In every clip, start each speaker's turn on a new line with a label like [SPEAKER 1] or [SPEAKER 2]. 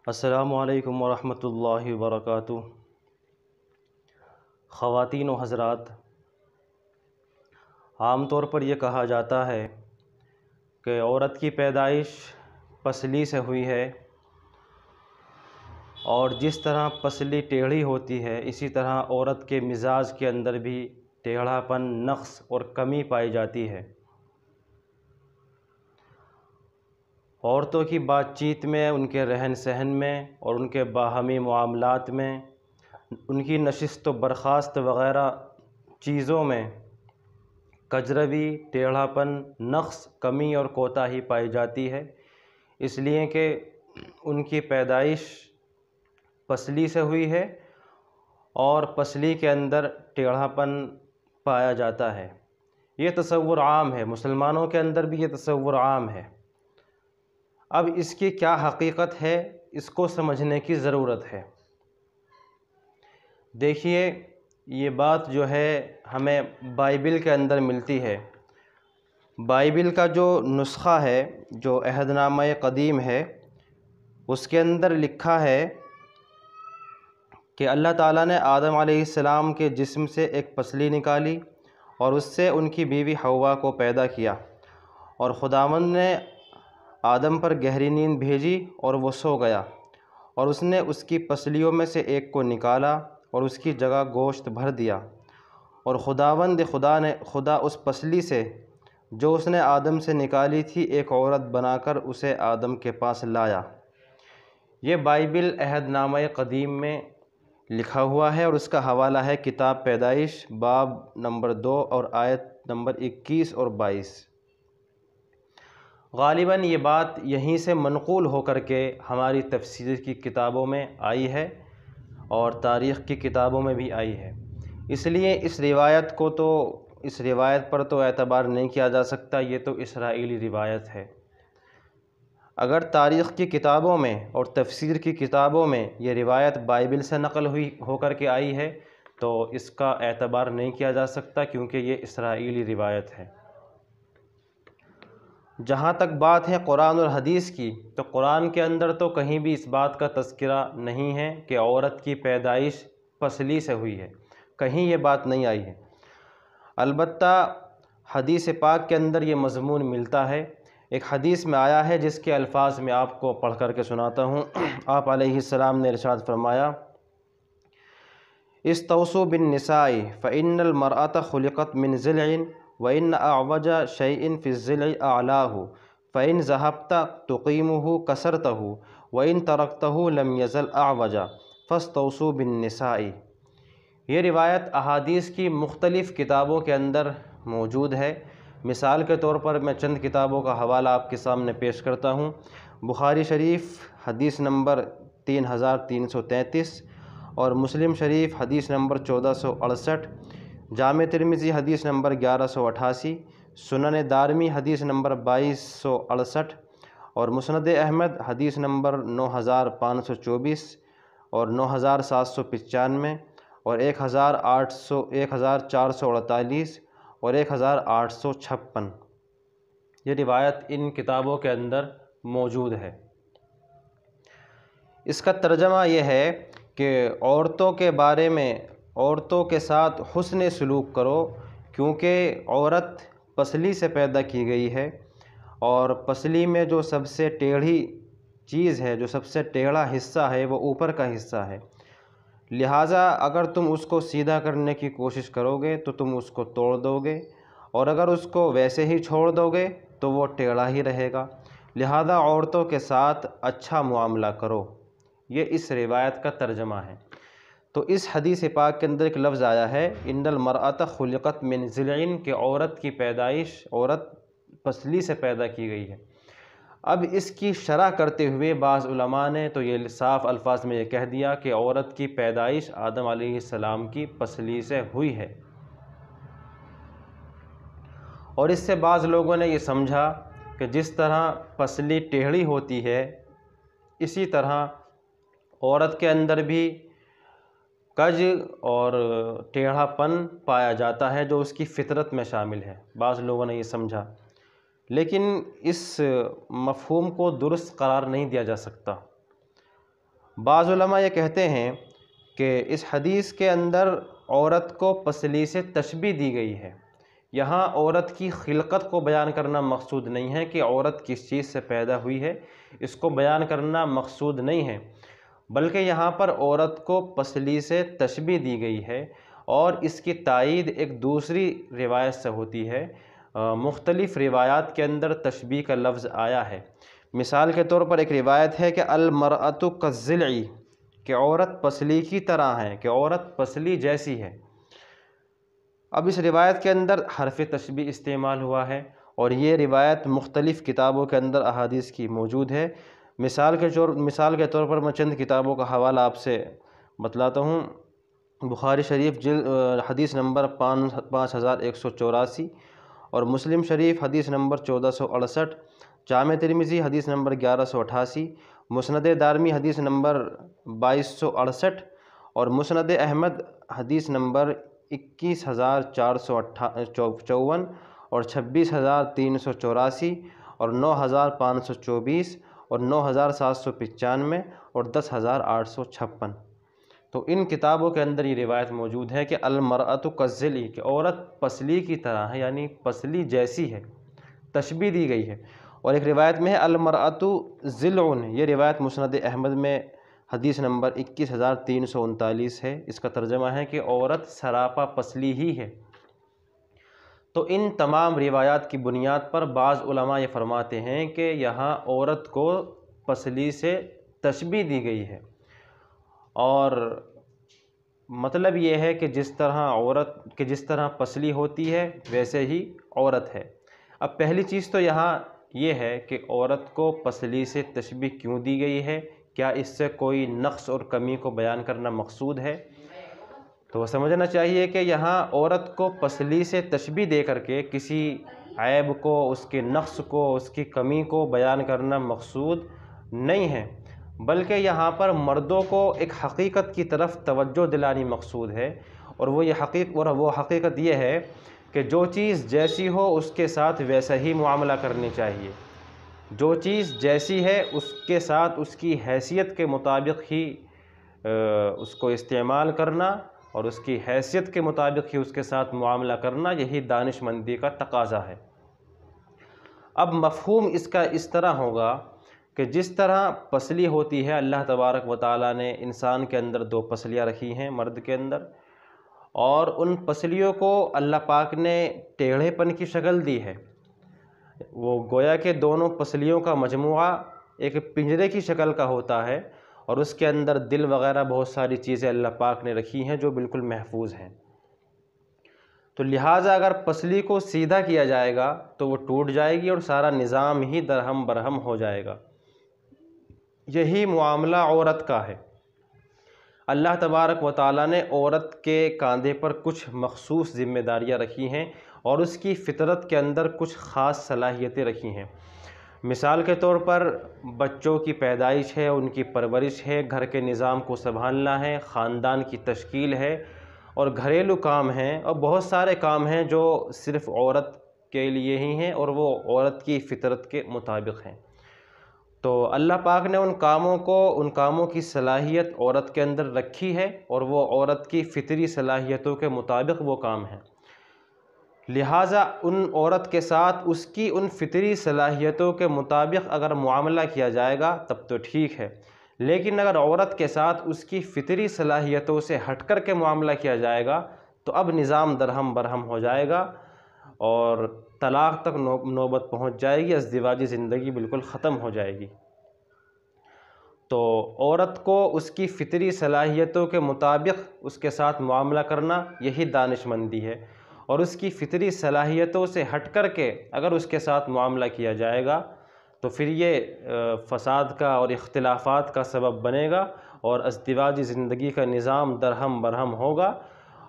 [SPEAKER 1] السلام علیکم ورحمۃ اللہ وبرکاتہ۔ خواتین و حضرات، عام طور پر یہ کہا جاتا ہے کہ عورت کی پیدائش پسلی سے ہوئی ہے، اور جس طرح پسلی ٹیڑھی ہوتی ہے اسی طرح عورت کے مزاج کے اندر بھی ٹیڑھا پن، نقص اور کمی پائی جاتی ہے۔ عورتوں کی بات چیت میں، ان کے رہن سہن میں اور ان کے باہمی معاملات میں، ان کی نشست و برخاست وغیرہ چیزوں میں کجروی، ٹیڑھا پن، نقص، کمی اور کوتاہی پائی جاتی ہے، اس لیے کہ ان کی پیدائش پسلی سے ہوئی ہے اور پسلی کے اندر ٹیڑھا پن پایا جاتا ہے۔ یہ تصور عام ہے، مسلمانوں کے اندر بھی یہ تصور عام ہے۔ اب اس کی کیا حقیقت ہے، اس کو سمجھنے کی ضرورت ہے۔ دیکھیے، یہ بات جو ہے ہمیں بائبل کے اندر ملتی ہے۔ بائبل کا جو نسخہ ہے، جو عہد نامہ قدیم ہے، اس کے اندر لکھا ہے کہ اللہ تعالیٰ نے آدم علیہ السلام کے جسم سے ایک پسلی نکالی اور اس سے ان کی بیوی حوا کو پیدا کیا، اور خداوند نے آدم پر گہری نیند بھیجی اور وہ سو گیا، اور اس نے اس کی پسلیوں میں سے ایک کو نکالا اور اس کی جگہ گوشت بھر دیا، اور خدا اس پسلی سے جو اس نے آدم سے نکالی تھی ایک عورت بنا کر اسے آدم کے پاس لایا۔ یہ بائبل عہد نامہ قدیم میں لکھا ہوا ہے، اور اس کا حوالہ ہے کتاب پیدائش باب نمبر 2 اور آیت نمبر 21 اور 22۔ غالباً یہ بات یہیں سے منقول ہو کر کے ہماری تفسیر کی کتابوں میں آئی ہے اور تاریخ کی کتابوں میں بھی آئی ہے، اس لیے اس روایت پر تو اعتبار نہیں کیا جا سکتا، یہ تو اسرائیلی روایت ہے۔ اگر تاریخ کی کتابوں میں اور تفسیر کی کتابوں میں یہ روایت بائبل سے نقل ہو کر کے آئی ہے تو اس کا اعتبار نہیں کیا جا سکتا، کیونکہ یہ اسرائیلی روایت ہے۔ جہاں تک بات ہے قرآن اور حدیث کی، تو قرآن کے اندر تو کہیں بھی اس بات کا تذکرہ نہیں ہے کہ عورت کی پیدائش پسلی سے ہوئی ہے، کہیں یہ بات نہیں آئی ہے۔ البتہ حدیث پاک کے اندر یہ مضمون ملتا ہے۔ ایک حدیث میں آیا ہے جس کے الفاظ میں آپ کو پڑھ کر کے سناتا ہوں۔ آپ علیہ السلام نے ارشاد فرمایا: استوصوا بالنساء فإن المرأة خلقت من ضلع وإن أعوج شيء في الضلع أعلاه فإن ذهبت تقيمه كسرته وإن تركته لم يزل أعوجا فاستوصوا بالنساء۔ یہ روایت احادیث کی مختلف کتابوں کے اندر موجود ہے۔ مثال کے طور پر میں چند کتابوں کا حوالہ آپ کے سامنے پیش کرتا ہوں۔ بخاری شریف حدیث نمبر 3333 اور مسلم شریف حدیث نمبر 1468، جامع ترمذی حدیث نمبر 1188، سنن دارمی حدیث نمبر 2268 اور مسند احمد حدیث نمبر 9524 اور 9795 اور 1448 اور 1856۔ یہ روایت ان کتابوں کے اندر موجود ہے۔ اس کا ترجمہ یہ ہے کہ عورتوں کے بارے میں عورتوں کے ساتھ حسن سلوک کرو، کیونکہ عورت پسلی سے پیدا کی گئی ہے، اور پسلی میں جو سب سے ٹیڑھی چیز ہے، جو سب سے ٹیڑھا حصہ ہے، وہ اوپر کا حصہ ہے۔ لہٰذا اگر تم اس کو سیدھا کرنے کی کوشش کرو گے تو تم اس کو توڑ دو گے، اور اگر اس کو ویسے ہی چھوڑ دو گے تو وہ ٹیڑھا ہی رہے گا۔ لہٰذا عورتوں کے ساتھ اچھا معاملہ کرو۔ یہ اس روایت کا ترجمہ ہے۔ تو اس حدیث پاک کے اندر ایک لفظ آیا ہے ان المرأة خلقت من ضلع، کہ عورت کی پیدائش، عورت پسلی سے پیدا کی گئی ہے۔ اب اس کی شرح کرتے ہوئے بعض علماء نے تو یہ صاف الفاظ میں یہ کہہ دیا کہ عورت کی پیدائش آدم علیہ السلام کی پسلی سے ہوئی ہے، اور اس سے بعض لوگوں نے یہ سمجھا کہ جس طرح پسلی ٹیڑھی ہوتی ہے اسی طرح عورت کے اندر بھی کج اور ٹیڑھا پن پایا جاتا ہے جو اس کی فطرت میں شامل ہے۔ بعض لوگوں نے یہ سمجھا، لیکن اس مفہوم کو درست قرار نہیں دیا جا سکتا۔ بعض علماء یہ کہتے ہیں کہ اس حدیث کے اندر عورت کو پسلی سے تشبیہ دی گئی ہے۔ یہاں عورت کی خلقت کو بیان کرنا مقصود نہیں ہے کہ عورت کس چیز سے پیدا ہوئی ہے، اس کو بیان کرنا مقصود نہیں ہے، بلکہ یہاں پر عورت کو پسلی سے تشبیہ دی گئی ہے، اور اس کی تائید ایک دوسری روایت سے ہوتی ہے۔ مختلف روایات کے اندر تشبیہ کا لفظ آیا ہے۔ مثال کے طور پر ایک روایت ہے کہ المرأۃ کالضلع، کہ عورت پسلی کی طرح ہے، کہ عورت پسلی جیسی ہے۔ اب اس روایت کے اندر حرف تشبیہ استعمال ہوا ہے، اور یہ روایت مختلف کتابوں کے اندر احادیث کی موجود ہے۔ مثال کے طور پر میں چند کتابوں کا حوالہ آپ سے بتلاتا ہوں۔ بخاری شریف حدیث نمبر 5184، اور مسلم شریف حدیث نمبر 1468، جامع ترمذی حدیث نمبر 1188، مسند دارمی حدیث نمبر 2268، اور مسند احمد حدیث نمبر 21454 اور 26384 اور 9524 اور 9795 اور 10856۔ تو ان کتابوں کے اندر یہ روایت موجود ہے کہ المرأۃ کالضلع، کہ عورت پسلی کی طرح ہے، یعنی پسلی جیسی ہے، تشبیہ دی گئی ہے۔ اور ایک روایت میں ہے المرأۃ ضلع، یہ روایت مسند احمد میں حدیث نمبر 21339 ہے۔ اس کا ترجمہ ہے کہ عورت سراپا پسلی ہی ہے۔ تو ان تمام روایات کی بنیاد پر بعض علماء یہ فرماتے ہیں کہ یہاں عورت کو پسلی سے تشبیہ دی گئی ہے، اور مطلب یہ ہے کہ جس طرح پسلی ہوتی ہے ویسے ہی عورت ہے۔ اب پہلی چیز تو یہاں یہ ہے کہ عورت کو پسلی سے تشبیہ کیوں دی گئی ہے؟ کیا اس سے کوئی نقص اور کمی کو بیان کرنا مقصود ہے؟ تو وہ سمجھنا چاہیے کہ یہاں عورت کو پسلی سے تشبیہ دے کر کے کسی عیب کو، اس کے نقص کو، اس کی کمی کو بیان کرنا مقصود نہیں ہے، بلکہ یہاں پر مردوں کو ایک حقیقت کی طرف توجہ دلانی مقصود ہے، اور وہ حقیقت یہ ہے کہ جو چیز جیسی ہو اس کے ساتھ ویسا ہی معاملہ کرنی چاہیے۔ جو چیز جیسی ہے اس کے ساتھ اس کی حیثیت کے مطابق ہی اس کو استعمال کرنا، اور اس کی حیثیت کے مطابق ہی اس کے ساتھ معاملہ کرنا، یہی دانش مندی کا تقاضا ہے۔ اب مفہوم اس کا اس طرح ہوگا کہ جس طرح پسلی ہوتی ہے، اللہ تبارک و تعالیٰ نے انسان کے اندر 2 پسلیاں رکھی ہیں، مرد کے اندر، اور ان پسلیوں کو اللہ پاک نے ٹیڑھے پن کی شکل دی ہے۔ وہ گویا کہ دونوں پسلیوں کا مجموعہ ایک پنجرے کی شکل کا ہوتا ہے، اور اس کے اندر دل وغیرہ بہت ساری چیزیں اللہ پاک نے رکھی ہیں جو بالکل محفوظ ہیں۔ تو لہٰذا اگر پسلی کو سیدھا کیا جائے گا تو وہ ٹوٹ جائے گی، اور سارا نظام ہی درہم برہم ہو جائے گا۔ یہی معاملہ عورت کا ہے۔ اللہ تبارک و تعالیٰ نے عورت کے کاندھے پر کچھ مخصوص ذمہ داریاں رکھی ہیں، اور اس کی فطرت کے اندر کچھ خاص صلاحیتیں رکھی ہیں۔ مثال کے طور پر بچوں کی پیدائش ہے، ان کی پرورش ہے، گھر کے نظام کو سنبھالنا ہے، خاندان کی تشکیل ہے، اور گھریلو کام ہیں، اور بہت سارے کام ہیں جو صرف عورت کے لیے ہی ہیں، اور وہ عورت کی فطرت کے مطابق ہیں۔ تو اللہ پاک نے ان کاموں کی صلاحیت عورت کے اندر رکھی ہے، اور وہ عورت کی فطری صلاحیتوں کے مطابق وہ کام ہیں۔ لہٰذا ان عورت کے ساتھ اس کی ان فطری صلاحیتوں کے مطابق اگر معاملہ کیا جائے گا تب تو ٹھیک ہے، لیکن اگر عورت کے ساتھ اس کی فطری صلاحیتوں سے ہٹ کر کے معاملہ کیا جائے گا تو اب نظام درہم برہم ہو جائے گا، اور طلاق تک نوبت پہنچ جائے گی، ازدواجی زندگی بالکل ختم ہو جائے گی۔ تو عورت کو اس کی فطری صلاحیتوں کے مطابق اس کے ساتھ معاملہ کرنا یہی دانش مندی ہے، اور اس کی فطری صلاحیتوں سے ہٹ کر کے اگر اس کے ساتھ معاملہ کیا جائے گا تو پھر یہ فساد کا اور اختلافات کا سبب بنے گا، اور ازدواجی زندگی کا نظام درہم برہم ہوگا،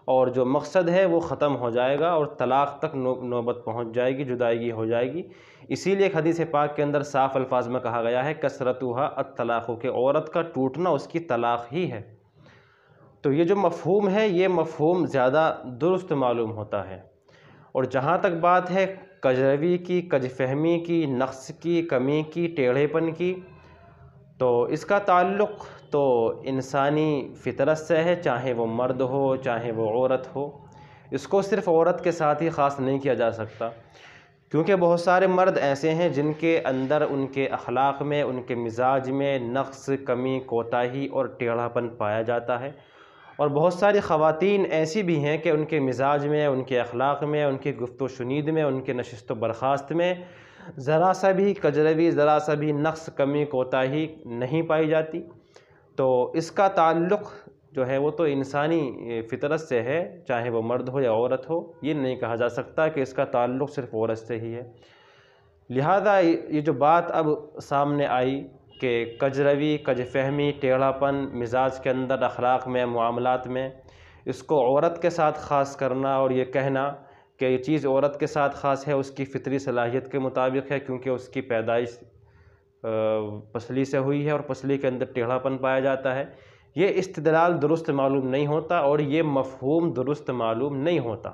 [SPEAKER 1] اور جو مقصد ہے وہ ختم ہو جائے گا، اور طلاق تک نوبت پہنچ جائے گی، جدائیگی ہو جائے گی۔ اسی لیے ایک حدیث پاک کے اندر صاف الفاظ میں کہا گیا ہے کثرتھا الطلاق، کہ عورت کا ٹوٹنا اس کی طلاق ہی ہے۔ تو یہ جو مفہوم ہے یہ مفہوم زیادہ درست معلوم ہوتا ہے۔ اور جہاں تک بات ہے کج روی کی، کج فہمی کی، نقص کی، کمی کی، ٹیڑھے پن کی، تو اس کا تعلق تو انسانی فطرت سے ہے، چاہے وہ مرد ہو چاہے وہ عورت ہو۔ اس کو صرف عورت کے ساتھ ہی خاص نہیں کیا جا سکتا، کیونکہ بہت سارے مرد ایسے ہیں جن کے اندر ان کے اخلاق میں، ان کے مزاج میں نقص، کمی، کوتاہی اور ٹیڑھا پن پایا جاتا ہے، اور بہت ساری خواتین ایسی بھی ہیں کہ ان کے مزاج میں، ان کے اخلاق میں، ان کی گفت و شنید میں، ان کے نشست و برخاست میں ذرا سا بھی کجروی، ذرا سا بھی نقص، کمی، کوتاہی نہیں پائی جاتی۔ تو اس کا تعلق جو ہے وہ تو انسانی فطرت سے ہے، چاہے وہ مرد ہو یا عورت ہو۔ یہ نہیں کہا جا سکتا کہ اس کا تعلق صرف عورت سے ہی ہے۔ لہذا یہ جو بات اب سامنے آئی کہ کجروی، کج فہمی، ٹیڑھا پن مزاج کے اندر، اخلاق میں، معاملات میں، اس کو عورت کے ساتھ خاص کرنا اور یہ کہنا کہ یہ چیز عورت کے ساتھ خاص ہے، اس کی فطری صلاحیت کے مطابق ہے، کیونکہ اس کی پیدائش پسلی سے ہوئی ہے اور پسلی کے اندر ٹیڑھا پن پایا جاتا ہے، یہ استدلال درست معلوم نہیں ہوتا اور یہ مفہوم درست معلوم نہیں ہوتا۔